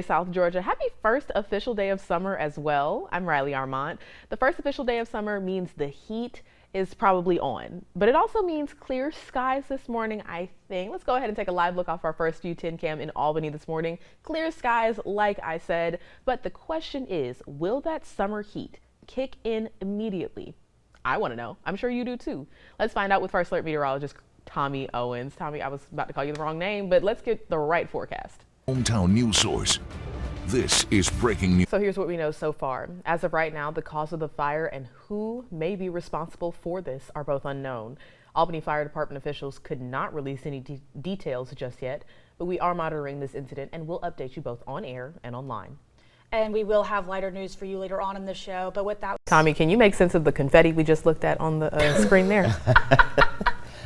South Georgia. Happy first official day of summer as well. I'm Riley Armant. The first official day of summer means the heat is probably on, but it also means clear skies this morning, I think. Let's go ahead and take a live look off our first view 10 cam in Albany this morning. Clear skies, like I said, but the question is, will that summer heat kick in immediately? I want to know. I'm sure you do too. Let's find out with First Alert meteorologist Tommy Owens. Tommy, I was about to call you the wrong name, but let's get the right forecast. Hometown news source. This is breaking news. So here's what we know so far. As of right now, the cause of the fire and who may be responsible for this are both unknown. Albany Fire Department officials could not release any details just yet, but we are monitoring this incident and we'll update you both on air and online. And we will have lighter news for you later on in the show, but with that... Tommy, can you make sense of the confetti we just looked at on the screen there?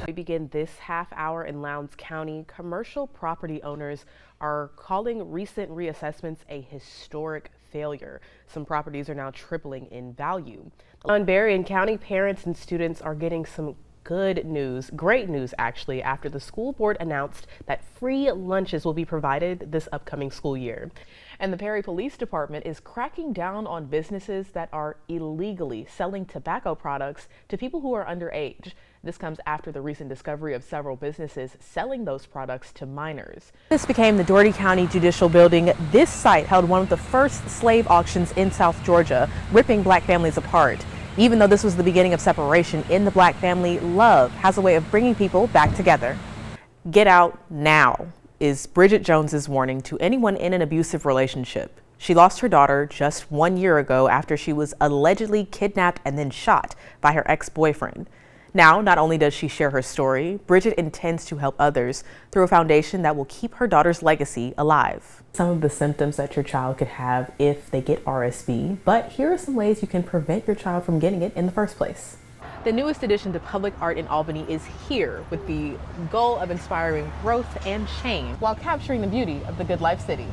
We begin this half hour in Lowndes County. Commercial property owners are calling recent reassessments a historic failure. Some properties are now tripling in value. In Berrien County, parents and students are getting some good news, great news actually, after the school board announced that free lunches will be provided this upcoming school year. And the Perry Police Department is cracking down on businesses that are illegally selling tobacco products to people who are underage. This comes after the recent discovery of several businesses selling those products to minors. This became the Dougherty County Judicial Building. This site held one of the first slave auctions in South Georgia, ripping black families apart. Even though this was the beginning of separation in the black family, love has a way of bringing people back together. Get out now is Bridget Jones's warning to anyone in an abusive relationship. She lost her daughter just 1 year ago after she was allegedly kidnapped and then shot by her ex-boyfriend. Now, not only does she share her story, Bridget intends to help others through a foundation that will keep her daughter's legacy alive. Some of the symptoms that your child could have if they get RSV, but here are some ways you can prevent your child from getting it in the first place. The newest addition to public art in Albany is here with the goal of inspiring growth and change while capturing the beauty of the Good Life City.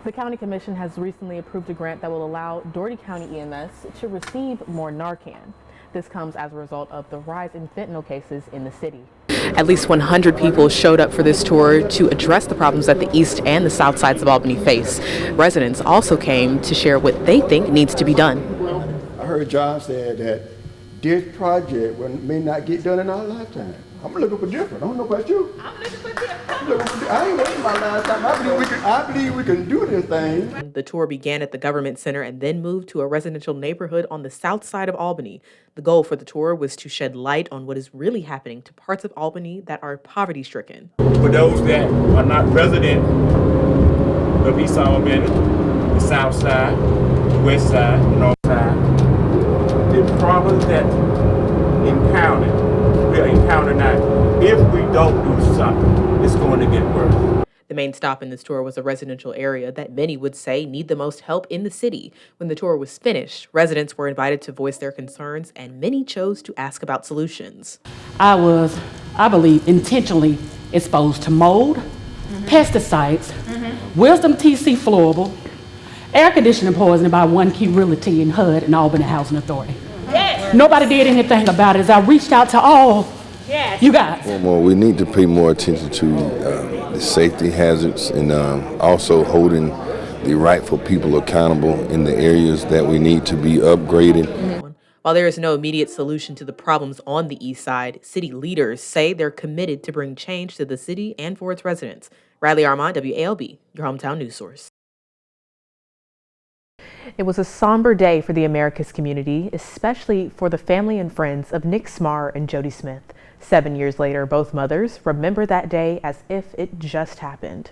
The County Commission has recently approved a grant that will allow Dougherty County EMS to receive more Narcan. This comes as a result of the rise in fentanyl cases in the city. At least 100 people showed up for this tour to address the problems that the east and the south sides of Albany face. Residents also came to share what they think needs to be done. I heard John say that this project may not get done in our lifetime. I'm looking for different. I don't know about you. I'm looking for different. I ain't waiting my lifetime. I believe we can do this thing. The tour began at the government center and then moved to a residential neighborhood on the south side of Albany. The goal for the tour was to shed light on what is really happening to parts of Albany that are poverty-stricken. For those that are not resident of East Albany, the south side, the west side, the north side, the problems that we'll encounter now, if we don't do something, it's going to get worse. The main stop in this tour was a residential area that many would say need the most help in the city. When the tour was finished, residents were invited to voice their concerns and many chose to ask about solutions. I was, I believe, intentionally exposed to mold, pesticides, Wisdom TC florable, air conditioning poisoning by One Key Realty in HUD and Albany Housing Authority. Yes. Nobody did anything about it. As I reached out to all you guys. Well, we need to pay more attention to the safety hazards and also holding the rightful people accountable in the areas that we need to be upgraded. While there is no immediate solution to the problems on the east side, city leaders say they're committed to bring change to the city and for its residents. Riley Armant, WALB, your hometown news source. It was a somber day for the Americas community, especially for the family and friends of Nick Smar and Jody Smith. 7 years later, both mothers remember that day as if it just happened.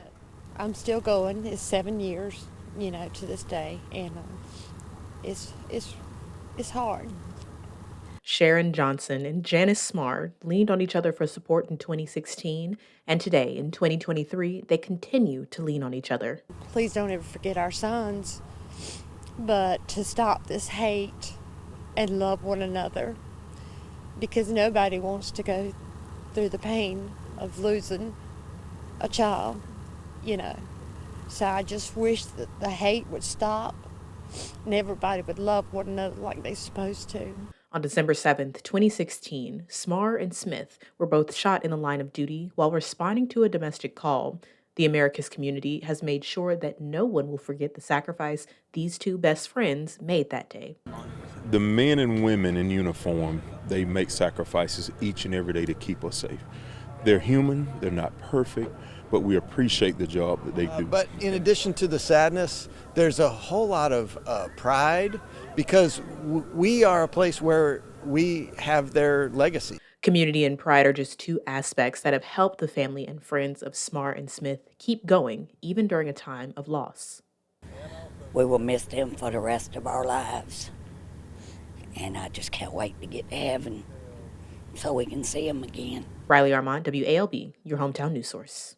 I'm still going. It's 7 years, to this day, and it's hard. Sharon Johnson and Janice Smar leaned on each other for support in 2016, and today, in 2023, they continue to lean on each other. Please don't ever forget our sons, but to stop this hate and love one another, because nobody wants to go through the pain of losing a child, So I just wish that the hate would stop and everybody would love one another like they're supposed to. On December 7th, 2016, Smar and Smith were both shot in the line of duty while responding to a domestic call. The Americas community has made sure that no one will forget the sacrifice these two best friends made that day. The men and women in uniform, they make sacrifices each and every day to keep us safe. They're human, they're not perfect, but we appreciate the job that they do. But in addition to the sadness, there's a whole lot of pride because we are a place where we have their legacy. Community and pride are just two aspects that have helped the family and friends of Smart and Smith keep going, even during a time of loss. We will miss them for the rest of our lives. And I just can't wait to get to heaven so we can see them again. Riley Armant, WALB, your hometown news source.